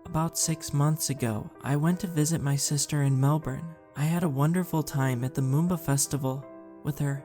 About 6 months ago, I went to visit my sister in Melbourne. I had a wonderful time at the Moomba Festival with her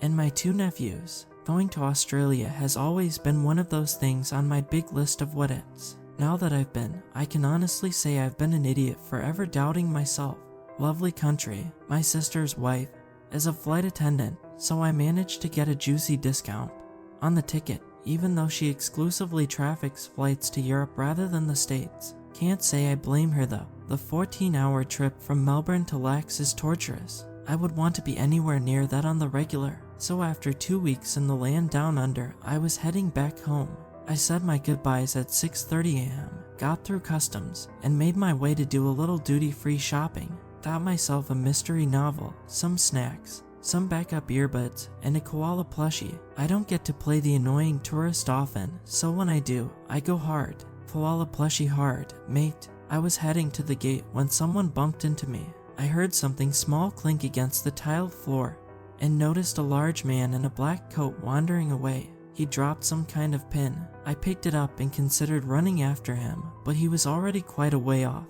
and my 2 nephews. Going to Australia has always been one of those things on my big list of what-ifs. Now that I've been, I can honestly say I've been an idiot for ever doubting myself. Lovely country. My sister's wife is a flight attendant, so I managed to get a juicy discount on the ticket, even though she exclusively traffics flights to Europe rather than the States. Can't say I blame her though. The 14-hour trip from Melbourne to Lax is torturous. I would want to be anywhere near that on the regular. So after 2 weeks in the land down under, I was heading back home. I said my goodbyes at 6:30 a.m., got through customs, and made my way to do a little duty-free shopping. Got myself a mystery novel, some snacks, some backup earbuds, and a koala plushie. I don't get to play the annoying tourist often, so when I do, I go hard. Koala plushie hard, mate. I was heading to the gate when someone bumped into me. I heard something small clink against the tiled floor and noticed a large man in a black coat wandering away. He dropped some kind of pin. I picked it up and considered running after him, but he was already quite a way off,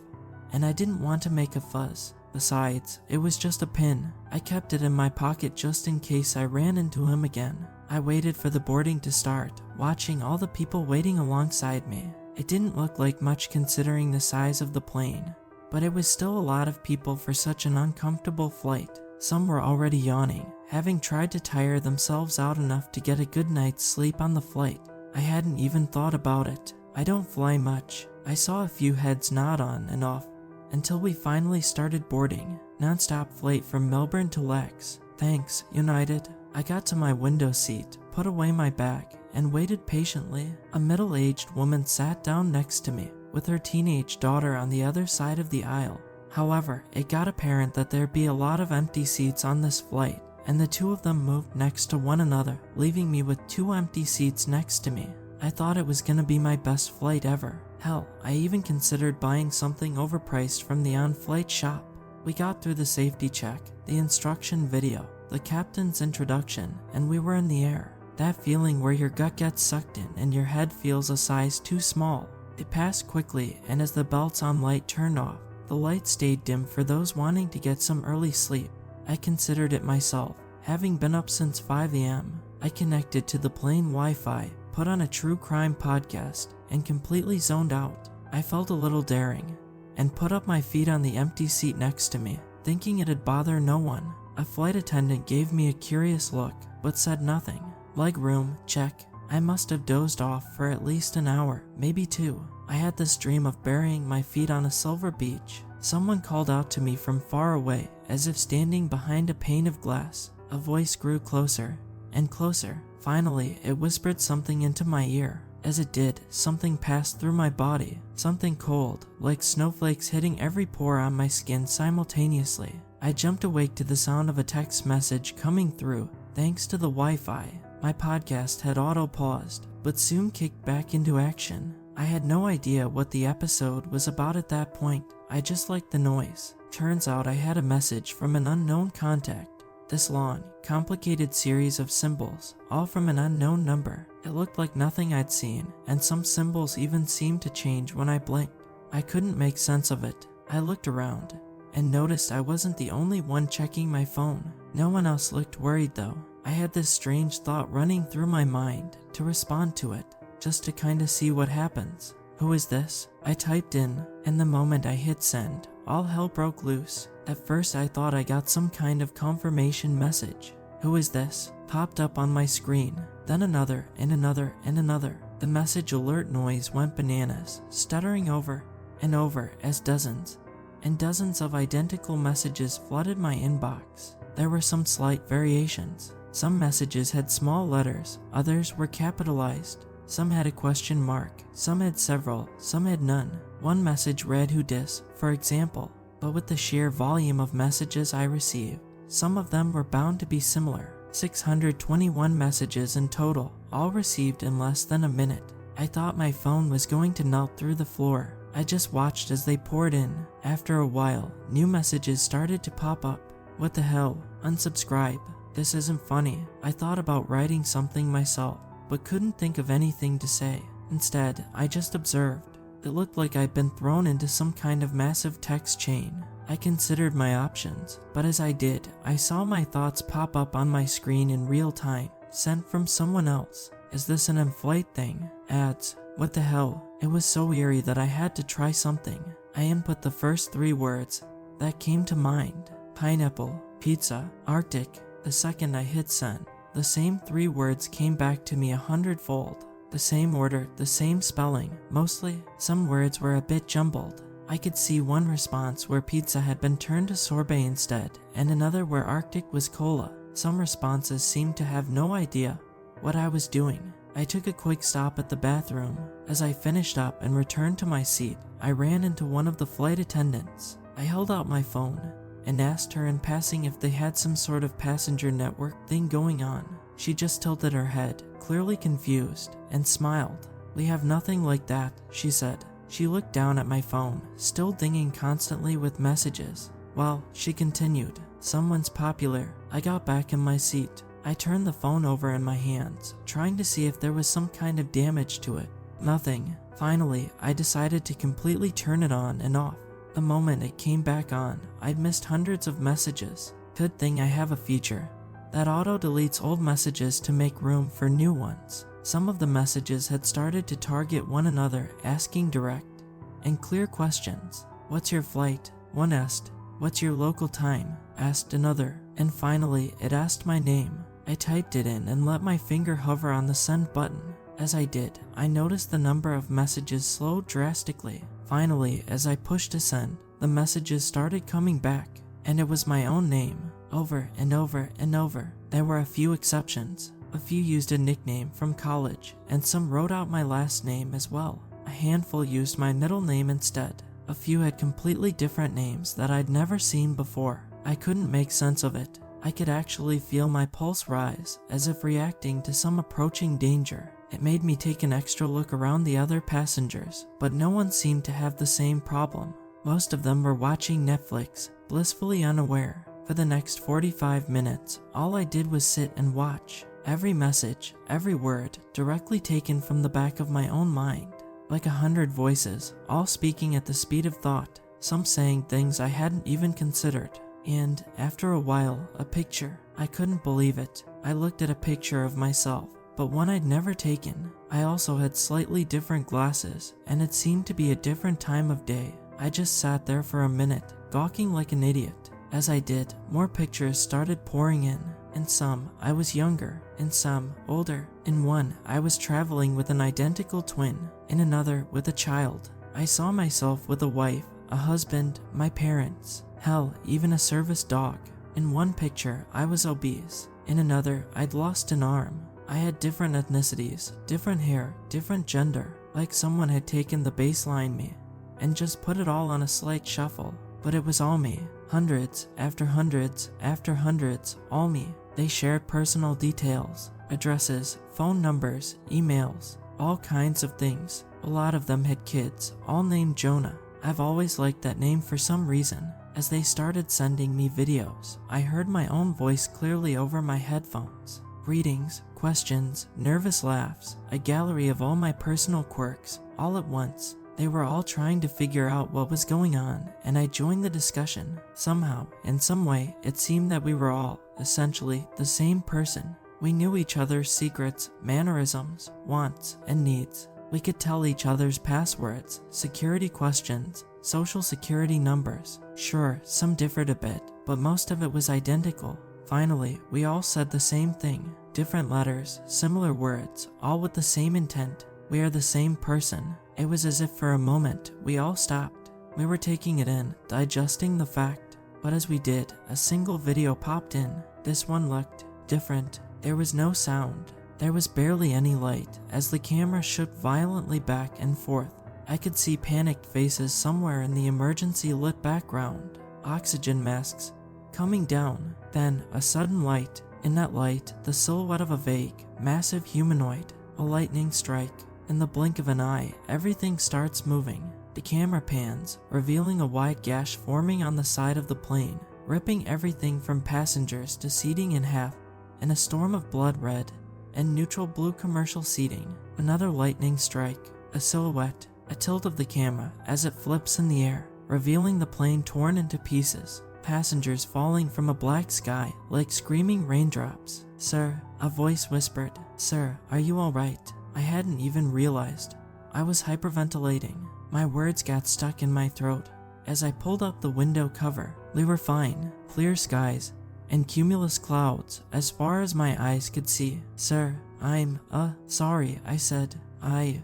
and I didn't want to make a fuss. Besides, it was just a pin. I kept it in my pocket just in case I ran into him again. I waited for the boarding to start, watching all the people waiting alongside me. It didn't look like much considering the size of the plane, but it was still a lot of people for such an uncomfortable flight. Some were already yawning, having tried to tire themselves out enough to get a good night's sleep on the flight. I hadn't even thought about it. I don't fly much. I saw a few heads nod on and off until we finally started boarding. Non-stop flight from Melbourne to Lax. Thanks, United. I got to my window seat, put away my bag, and waited patiently. A middle-aged woman sat down next to me, with her teenage daughter on the other side of the aisle. However, it got apparent that there'd be a lot of empty seats on this flight, and the 2 of them moved next to one another, leaving me with 2 empty seats next to me. I thought it was gonna be my best flight ever. Hell, I even considered buying something overpriced from the on-flight shop. We got through the safety check, the instruction video, the captain's introduction, and we were in the air. That feeling where your gut gets sucked in and your head feels a size too small. It passed quickly, and as the belts on light turned off, the light stayed dim for those wanting to get some early sleep. I considered it myself. Having been up since 5 a.m., I connected to the plane Wi-Fi, put on a true crime podcast, and completely zoned out. I felt a little daring, and put up my feet on the empty seat next to me, thinking it'd bother no one. A flight attendant gave me a curious look, but said nothing. Leg room, check. I must have dozed off for at least an hour, maybe 2. I had this dream of burying my feet on a silver beach. Someone called out to me from far away, as if standing behind a pane of glass. A voice grew closer and closer. Finally, it whispered something into my ear. As it did, something passed through my body, something cold, like snowflakes hitting every pore on my skin simultaneously. I jumped awake to the sound of a text message coming through. Thanks to the Wi-Fi, my podcast had auto-paused, but soon kicked back into action. I had no idea what the episode was about at that point. I just liked the noise. Turns out I had a message from an unknown contact. This long, complicated series of symbols, all from an unknown number. It looked like nothing I'd seen, and some symbols even seemed to change when I blinked. I couldn't make sense of it. I looked around, and noticed I wasn't the only one checking my phone. No one else looked worried though. I had this strange thought running through my mind to respond to it, just to kinda see what happens. Who is this? I typed in, and the moment I hit send, all hell broke loose. At first I thought I got some kind of confirmation message. Who is this? Popped up on my screen. Then another, and another, and another. The message alert noise went bananas, stuttering over and over as dozens and dozens of identical messages flooded my inbox. There were some slight variations. Some messages had small letters, others were capitalized. Some had a question mark, some had several, some had none. One message read who dis, for example, but with the sheer volume of messages I received, some of them were bound to be similar. 621 messages in total, all received in less than a minute. I thought my phone was going to melt through the floor. I just watched as they poured in. After a while, new messages started to pop up. What the hell? Unsubscribe. This isn't funny. I thought about writing something myself, but couldn't think of anything to say. Instead, I just observed. It looked like I'd been thrown into some kind of massive text chain. I considered my options, but as I did, I saw my thoughts pop up on my screen in real time, sent from someone else. Is this an in-flight thing? Ads. What the hell? It was so eerie that I had to try something. I input the first 3 words that came to mind. Pineapple, pizza, Arctic. The second I hit send, the same 3 words came back to me 100-fold. The same order, the same spelling. Mostly, some words were a bit jumbled. I could see one response where pizza had been turned to sorbet instead, and another where Arctic was cola. Some responses seemed to have no idea what I was doing. I took a quick stop at the bathroom. As I finished up and returned to my seat, I ran into one of the flight attendants. I held out my phone and asked her in passing if they had some sort of passenger network thing going on. She just tilted her head, clearly confused, and smiled. "We have nothing like that," she said. She looked down at my phone, still dinging constantly with messages. "Well," she continued, "someone's popular." I got back in my seat. I turned the phone over in my hands, trying to see if there was some kind of damage to it. Nothing. Finally, I decided to completely turn it on and off. The moment it came back on, I'd missed hundreds of messages. Good thing I have a feature that auto-deletes old messages to make room for new ones. Some of the messages had started to target one another, asking direct and clear questions. "What's your flight?" one asked. "What's your local time?" asked another. And finally, it asked my name. I typed it in and let my finger hover on the send button. As I did, I noticed the number of messages slowed drastically. Finally, as I pushed to send, the messages started coming back, and it was my own name, over and over and over. There were a few exceptions. A few used a nickname from college, and some wrote out my last name as well. A handful used my middle name instead. A few had completely different names that I'd never seen before. I couldn't make sense of it. I could actually feel my pulse rise, as if reacting to some approaching danger. It made me take an extra look around the other passengers, but no one seemed to have the same problem. Most of them were watching Netflix, blissfully unaware. For the next 45 minutes, all I did was sit and watch. Every message, every word, directly taken from the back of my own mind. Like 100 voices, all speaking at the speed of thought, some saying things I hadn't even considered. And, after a while, a picture. I couldn't believe it. I looked at a picture of myself, but one I'd never taken. I also had slightly different glasses, and it seemed to be a different time of day. I just sat there for a minute, gawking like an idiot. As I did, more pictures started pouring in. In some, I was younger. In some, older. In one, I was traveling with an identical twin. In another, with a child. I saw myself with a wife, a husband, my parents. Hell, even a service dog. In one picture, I was obese. In another, I'd lost an arm. I had different ethnicities, different hair, different gender. Like someone had taken the baseline me and just put it all on a slight shuffle. But it was all me. Hundreds after hundreds after hundreds, all me. They shared personal details, addresses, phone numbers, emails, all kinds of things. A lot of them had kids, all named Jonah. I've always liked that name for some reason. As they started sending me videos, I heard my own voice clearly over my headphones. Greetings, questions, nervous laughs, a gallery of all my personal quirks, all at once. They were all trying to figure out what was going on, and I joined the discussion. Somehow, in some way, it seemed that we were all, essentially, the same person. We knew each other's secrets, mannerisms, wants, and needs. We could tell each other's passwords, security questions, social security numbers. Sure, some differed a bit, but most of it was identical. Finally, we all said the same thing. Different letters, similar words, all with the same intent. We are the same person. It was as if for a moment, we all stopped. We were taking it in, digesting the fact. But as we did, a single video popped in. This one looked different. There was no sound. There was barely any light, as the camera shook violently back and forth. I could see panicked faces somewhere in the emergency lit background. Oxygen masks coming down. Then, a sudden light. In that light, the silhouette of a vague, massive humanoid. A lightning strike. In the blink of an eye, everything starts moving. The camera pans, revealing a wide gash forming on the side of the plane, ripping everything from passengers to seating in half. In a storm of blood red and neutral blue commercial seating, another lightning strike. A silhouette, A tilt of the camera as it flips in the air, revealing the plane torn into pieces, passengers falling from a black sky like screaming raindrops. "Sir," a voice whispered. "Sir, are you alright?" I hadn't even realized. I was hyperventilating. My words got stuck in my throat. As I pulled up the window cover, we were fine, clear skies, and cumulus clouds as far as my eyes could see. "Sir, I'm, sorry," I said. I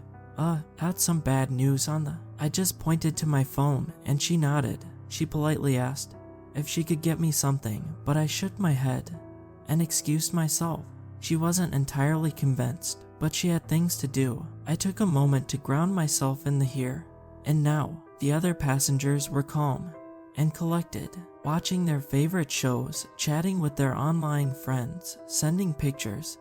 had some bad news on the..." I just pointed to my phone and she nodded. She politely asked if she could get me something, but I shook my head and excused myself. She wasn't entirely convinced, but she had things to do. I took a moment to ground myself in the here and now. The other passengers were calm and collected, watching their favorite shows, chatting with their online friends, sending pictures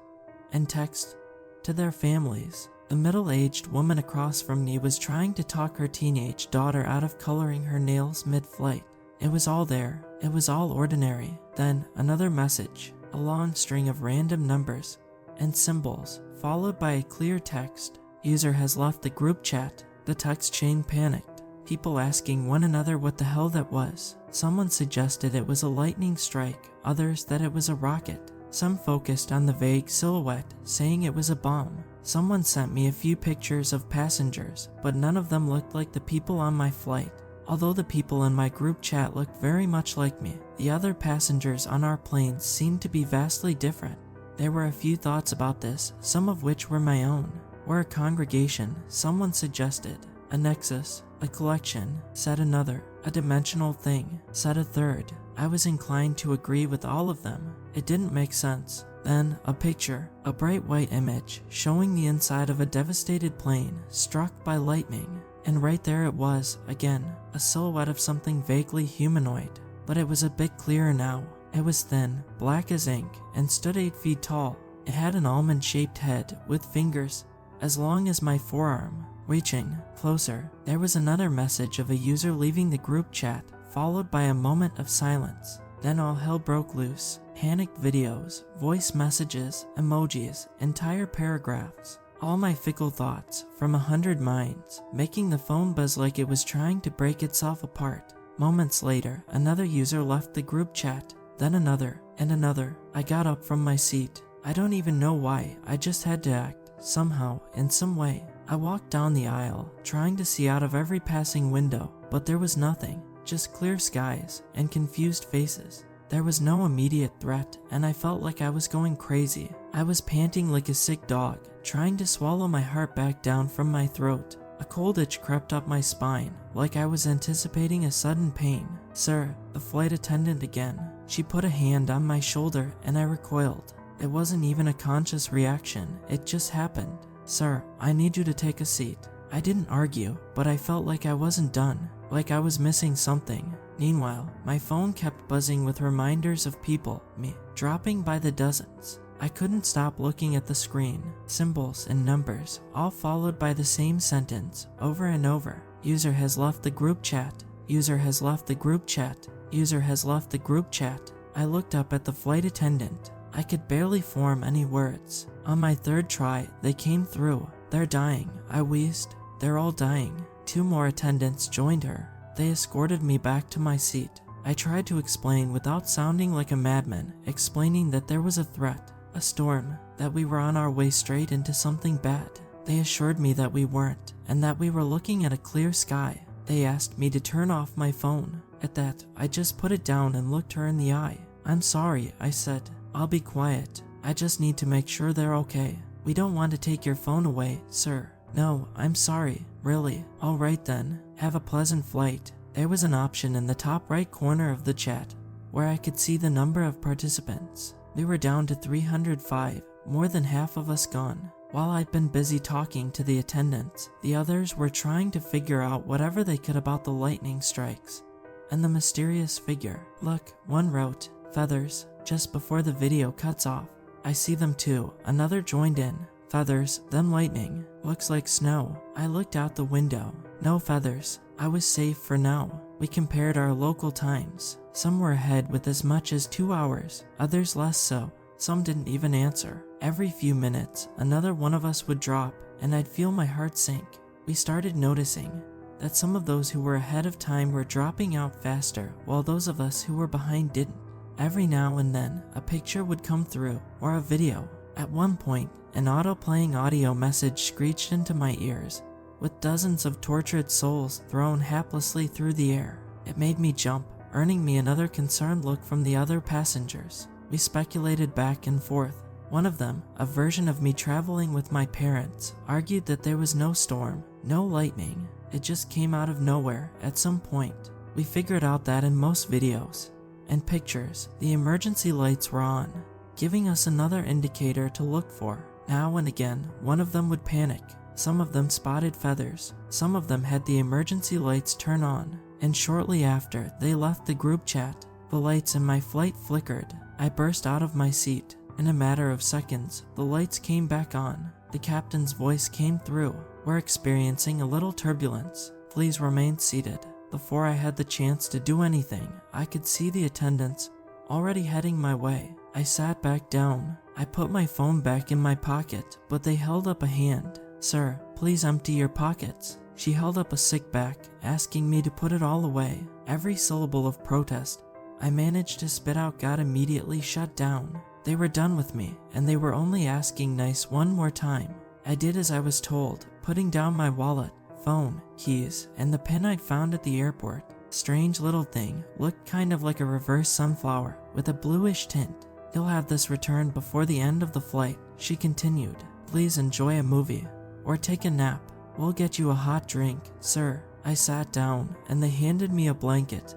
and texts to their families. The middle-aged woman across from me was trying to talk her teenage daughter out of coloring her nails mid-flight. It was all there. It was all ordinary. Then another message, a long string of random numbers and symbols, followed by a clear text. "User has left the group chat." The text chain panicked. People asking one another what the hell that was. Someone suggested it was a lightning strike, others that it was a rocket. Some focused on the vague silhouette, saying it was a bomb. Someone sent me a few pictures of passengers, but none of them looked like the people on my flight. Although the people in my group chat looked very much like me, the other passengers on our plane seemed to be vastly different. There were a few thoughts about this, some of which were my own. We're a congregation, someone suggested. A nexus, a collection, said another. A dimensional thing, said a third. I was inclined to agree with all of them. It didn't make sense. Then, a picture, a bright white image, showing the inside of a devastated plane, struck by lightning. And right there it was, again, a silhouette of something vaguely humanoid. But it was a bit clearer now. It was thin, black as ink, and stood 8 feet tall. It had an almond-shaped head, with fingers as long as my forearm. Reaching closer, there was another message of a user leaving the group chat, followed by a moment of silence. Then all hell broke loose. Panicked videos, voice messages, emojis, entire paragraphs. All my fickle thoughts, from 100 minds, making the phone buzz like it was trying to break itself apart. Moments later, another user left the group chat, then another, and another. I got up from my seat. I don't even know why, I just had to act. Somehow, in some way. I walked down the aisle, trying to see out of every passing window, but there was nothing, just clear skies and confused faces. There was no immediate threat, and I felt like I was going crazy. I was panting like a sick dog, trying to swallow my heart back down from my throat. A cold itch crept up my spine, like I was anticipating a sudden pain. "Sir," the flight attendant again. She put a hand on my shoulder, and I recoiled. It wasn't even a conscious reaction, it just happened. "Sir, I need you to take a seat." I didn't argue, but I felt like I wasn't done, like I was missing something. Meanwhile, my phone kept buzzing with reminders of people, me, dropping by the dozens. I couldn't stop looking at the screen. Symbols and numbers, all followed by the same sentence, over and over. "User has left the group chat. User has left the group chat. User has left the group chat." I looked up at the flight attendant. I could barely form any words. On my third try, they came through. "They're dying," I wheezed. "They're all dying." 2 more attendants joined her. They escorted me back to my seat. I tried to explain without sounding like a madman, explaining that there was a threat, a storm, that we were on our way straight into something bad. They assured me that we weren't, and that we were looking at a clear sky. They asked me to turn off my phone. At that, I just put it down and looked her in the eye. "I'm sorry," I said. "I'll be quiet. I just need to make sure they're okay. We don't want to take your phone away, sir." "No, I'm sorry, really." "All right then, have a pleasant flight." There was an option in the top right corner of the chat where I could see the number of participants. We were down to 305, more than half of us gone. While I'd been busy talking to the attendants, the others were trying to figure out whatever they could about the lightning strikes and the mysterious figure. Look, one wrote, "Feathers," just before the video cuts off. I see them too. Another joined in. "Feathers, then lightning. Looks like snow." I looked out the window. No feathers. I was safe for now. We compared our local times. Some were ahead with as much as 2 hours, others less so. Some didn't even answer. Every few minutes, another one of us would drop, and I'd feel my heart sink. we started noticing that some of those who were ahead of time were dropping out faster, while those of us who were behind didn't. Every now and then, a picture would come through, or a video. At one point, an auto-playing audio message screeched into my ears, with dozens of tortured souls thrown haplessly through the air. It made me jump, earning me another concerned look from the other passengers. We speculated back and forth. One of them, a version of me traveling with my parents, argued that there was no storm, no lightning. It just came out of nowhere at some point. We figured out that in most videos and pictures, the emergency lights were on, giving us another indicator to look for. Now and again, one of them would panic. Some of them spotted feathers. Some of them had the emergency lights turn on. And shortly after, they left the group chat. The lights in my flight flickered. I burst out of my seat. In a matter of seconds, the lights came back on. The captain's voice came through. "We're experiencing a little turbulence. Please remain seated." Before I had the chance to do anything, I could see the attendants already heading my way. I sat back down. I put my phone back in my pocket, but they held up a hand. "Sir, please empty your pockets." She held up a sick back, asking me to put it all away. Every syllable of protest I managed to spit out got immediately shut down. They were done with me, and they were only asking nice one more time. I did as I was told, putting down my wallet, phone, keys, and the pin I'd found at the airport. Strange little thing, looked kind of like a reverse sunflower, with a bluish tint. "You'll have this returned before the end of the flight," she continued. "Please enjoy a movie, or take a nap. We'll get you a hot drink, sir." I sat down, and they handed me a blanket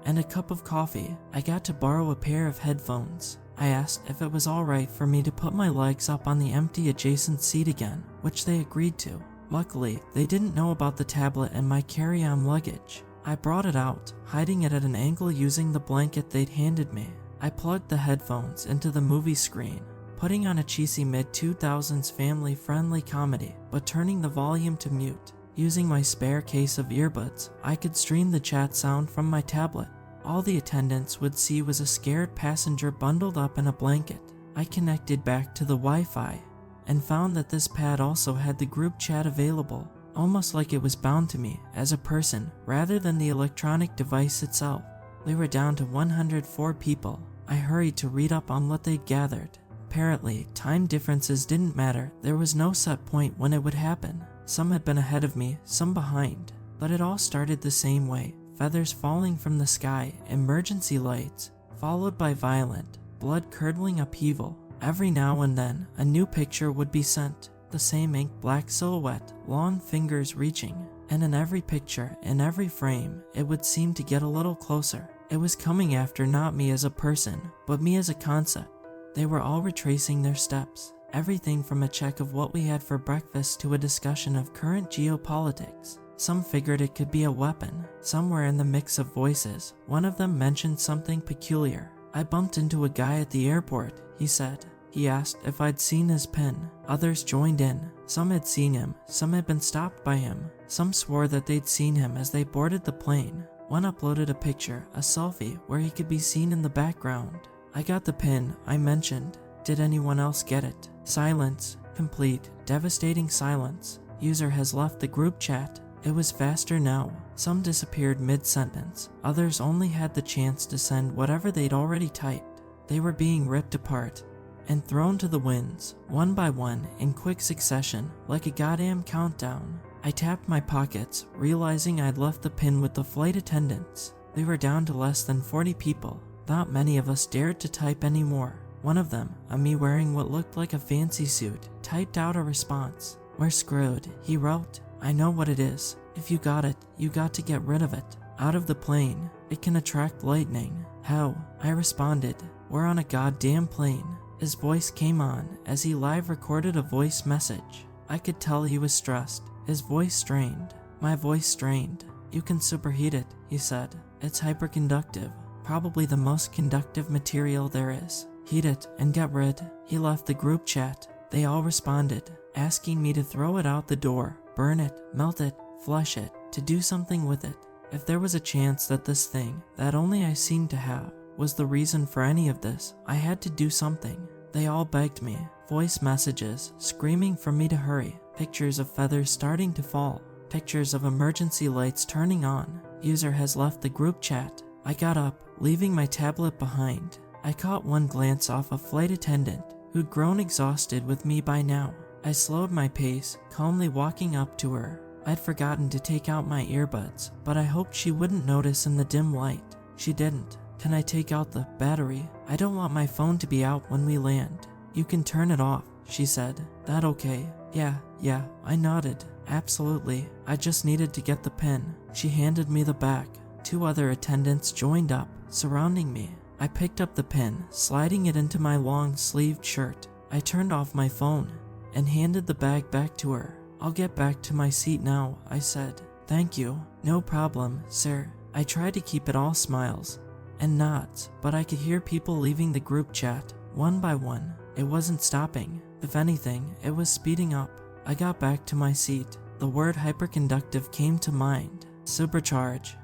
and a cup of coffee. I got to borrow a pair of headphones. I asked if it was alright for me to put my legs up on the empty adjacent seat again, which they agreed to. Luckily, they didn't know about the tablet and my carry-on luggage. I brought it out, hiding it at an angle using the blanket they'd handed me. I plugged the headphones into the movie screen, putting on a cheesy mid-2000s family-friendly comedy, but turning the volume to mute. Using my spare case of earbuds, I could stream the chat sound from my tablet. All the attendants would see was a scared passenger bundled up in a blanket. I connected back to the Wi-Fi and found that this pad also had the group chat available, almost like it was bound to me as a person rather than the electronic device itself. We were down to 104 people. I hurried to read up on what they'd gathered. Apparently, time differences didn't matter. There was no set point when it would happen. Some had been ahead of me, some behind. But it all started the same way. Feathers falling from the sky, emergency lights, followed by violent, blood-curdling upheaval. Every now and then, a new picture would be sent. The same ink-black silhouette, long fingers reaching. And in every picture, in every frame, it would seem to get a little closer. It was coming after not me as a person, but me as a concept. They were all retracing their steps. Everything from a check of what we had for breakfast to a discussion of current geopolitics. Some figured it could be a weapon. Somewhere in the mix of voices, one of them mentioned something peculiar. "I bumped into a guy at the airport," he said. He asked if I'd seen his pin. Others joined in. Some had seen him, some had been stopped by him. Some swore that they'd seen him as they boarded the plane. One uploaded a picture, a selfie, where he could be seen in the background. "I got the pin," I mentioned. "Did anyone else get it?" Silence. Complete, devastating silence. User has left the group chat. It was faster now. Some disappeared mid-sentence. Others only had the chance to send whatever they'd already typed. They were being ripped apart and thrown to the winds, one by one, in quick succession, like a goddamn countdown. I tapped my pockets, realizing I'd left the pin with the flight attendants. We were down to less than 40 people. Not many of us dared to type anymore. One of them, a me wearing what looked like a fancy suit, typed out a response. "We're screwed," he wrote. "I know what it is. If you got it, you got to get rid of it. Out of the plane. It can attract lightning." "How?" I responded. "We're on a goddamn plane." His voice came on as he live recorded a voice message. I could tell he was stressed. His voice strained. My voice strained. "You can superheat it," he said. "It's hyperconductive. Probably the most conductive material there is. Heat it and get rid." He left the group chat. They all responded, asking me to throw it out the door, burn it, melt it, flush it, to do something with it. If there was a chance that this thing, that only I seemed to have, was the reason for any of this, I had to do something. They all begged me. Voice messages, screaming for me to hurry. Pictures of feathers starting to fall. Pictures of emergency lights turning on. User has left the group chat. I got up, leaving my tablet behind. I caught one glance off a flight attendant who'd grown exhausted with me by now. I slowed my pace, calmly walking up to her. I'd forgotten to take out my earbuds, but I hoped she wouldn't notice in the dim light. She didn't. Can I take out the battery? I don't want my phone to be out when we land. You can turn it off, she said. That okay? Yeah, I nodded. Absolutely. I just needed to get the pin. She handed me the bag. 2 other attendants joined up, surrounding me. I picked up the pin, sliding it into my long-sleeved shirt. I turned off my phone and handed the bag back to her. I'll get back to my seat now, I said. Thank you. No problem, sir. I tried to keep it all smiles and nods, but I could hear people leaving the group chat, one by one. It wasn't stopping. If anything, it was speeding up. I got back to my seat. The word hyperconductive came to mind. Supercharge.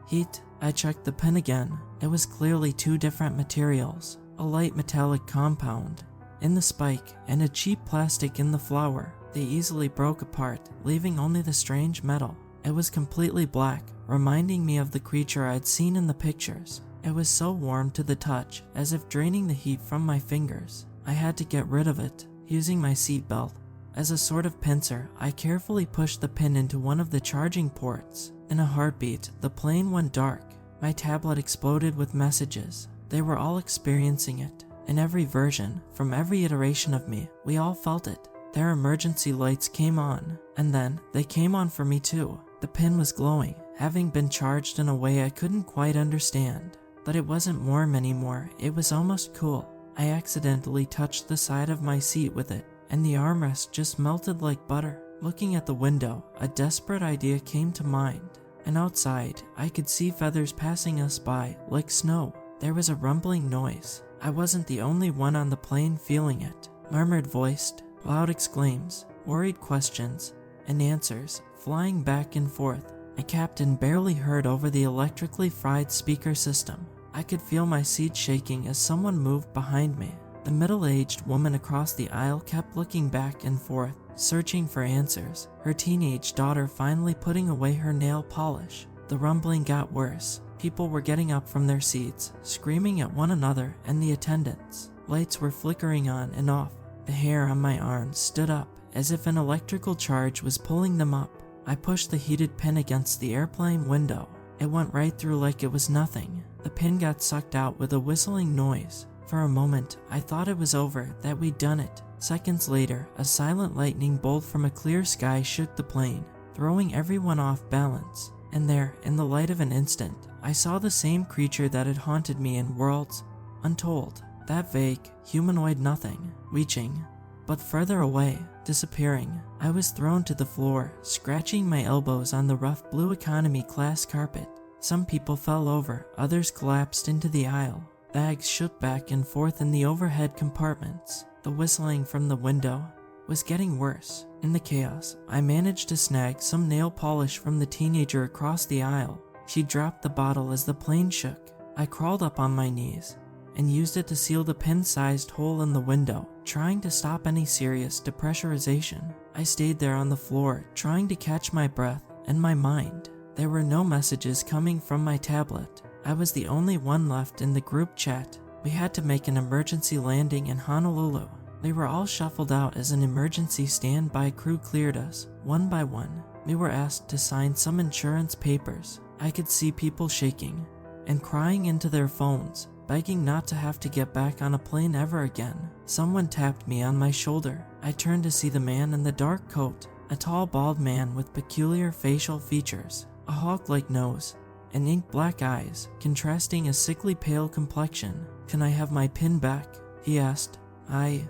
Heat. I checked the pin again. It was clearly 2 different materials. A light metallic compound in the spike and a cheap plastic in the flower. They easily broke apart, leaving only the strange metal. It was completely black, reminding me of the creature I'd seen in the pictures. It was so warm to the touch, as if draining the heat from my fingers. I had to get rid of it, using my seatbelt. As a sort of pincer, I carefully pushed the pin into one of the charging ports. In a heartbeat, the plane went dark. My tablet exploded with messages. They were all experiencing it. In every version, from every iteration of me, we all felt it. Their emergency lights came on, and then they came on for me too. The pin was glowing, having been charged in a way I couldn't quite understand. But it wasn't warm anymore, it was almost cool. I accidentally touched the side of my seat with it, and the armrest just melted like butter. Looking at the window, a desperate idea came to mind. And outside, I could see feathers passing us by, like snow. There was a rumbling noise. I wasn't the only one on the plane feeling it. Murmured voiced, loud exclaims, worried questions, and answers, flying back and forth. A captain barely heard over the electrically fried speaker system. I could feel my seat shaking as someone moved behind me. The middle-aged woman across the aisle kept looking back and forth, searching for answers, her teenage daughter finally putting away her nail polish. The rumbling got worse. People were getting up from their seats, screaming at one another and the attendants. Lights were flickering on and off. The hair on my arms stood up, as if an electrical charge was pulling them up. I pushed the heated pin against the airplane window. It went right through like it was nothing. The pin got sucked out with a whistling noise. For a moment, I thought it was over, that we'd done it. Seconds later, a silent lightning bolt from a clear sky shook the plane, throwing everyone off balance. And there, in the light of an instant, I saw the same creature that had haunted me in Worlds Untold. That vague, humanoid nothing, reaching, but further away, disappearing. I was thrown to the floor, scratching my elbows on the rough blue economy class carpet. Some people fell over, others collapsed into the aisle. Bags shook back and forth in the overhead compartments. The whistling from the window was getting worse. In the chaos, I managed to snag some nail polish from the teenager across the aisle. She dropped the bottle as the plane shook. I crawled up on my knees and used it to seal the pin-sized hole in the window, trying to stop any serious depressurization. I stayed there on the floor, trying to catch my breath and my mind. There were no messages coming from my tablet. I was the only one left in the group chat. We had to make an emergency landing in Honolulu. We were all shuffled out as an emergency standby crew cleared us, one by one. We were asked to sign some insurance papers. I could see people shaking and crying into their phones, begging not to have to get back on a plane ever again. Someone tapped me on my shoulder. I turned to see the man in the dark coat, a tall bald man with peculiar facial features, a hawk-like nose, and ink-black eyes, contrasting a sickly pale complexion. "Can I have my pin back?" he asked. I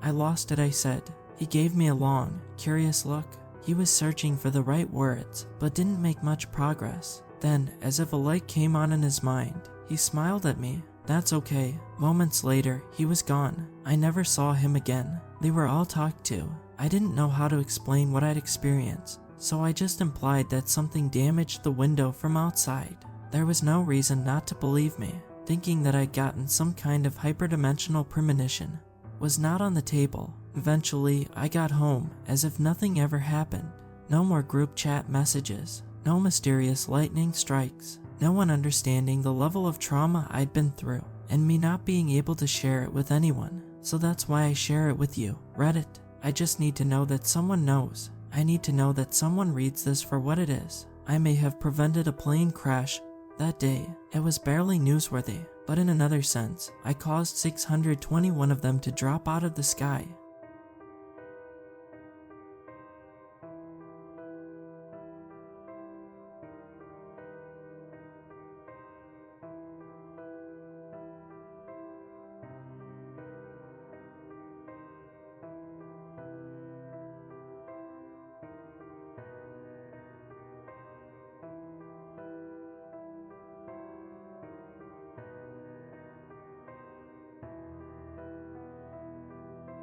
lost it," I said. He gave me a long, curious look. He was searching for the right words, but didn't make much progress. Then, as if a light came on in his mind, he smiled at me. "That's okay." Moments later, he was gone. I never saw him again. They were all talked to. I didn't know how to explain what I'd experienced, so I just implied that something damaged the window from outside. There was no reason not to believe me. Thinking that I'd gotten some kind of hyperdimensional premonition was not on the table. Eventually, I got home as if nothing ever happened. No more group chat messages. No mysterious lightning strikes. No one understanding the level of trauma I'd been through, and me not being able to share it with anyone. So that's why I share it with you, Reddit. I just need to know that someone knows. I need to know that someone reads this for what it is. I may have prevented a plane crash that day. It was barely newsworthy, but in another sense, I caused 621 of them to drop out of the sky.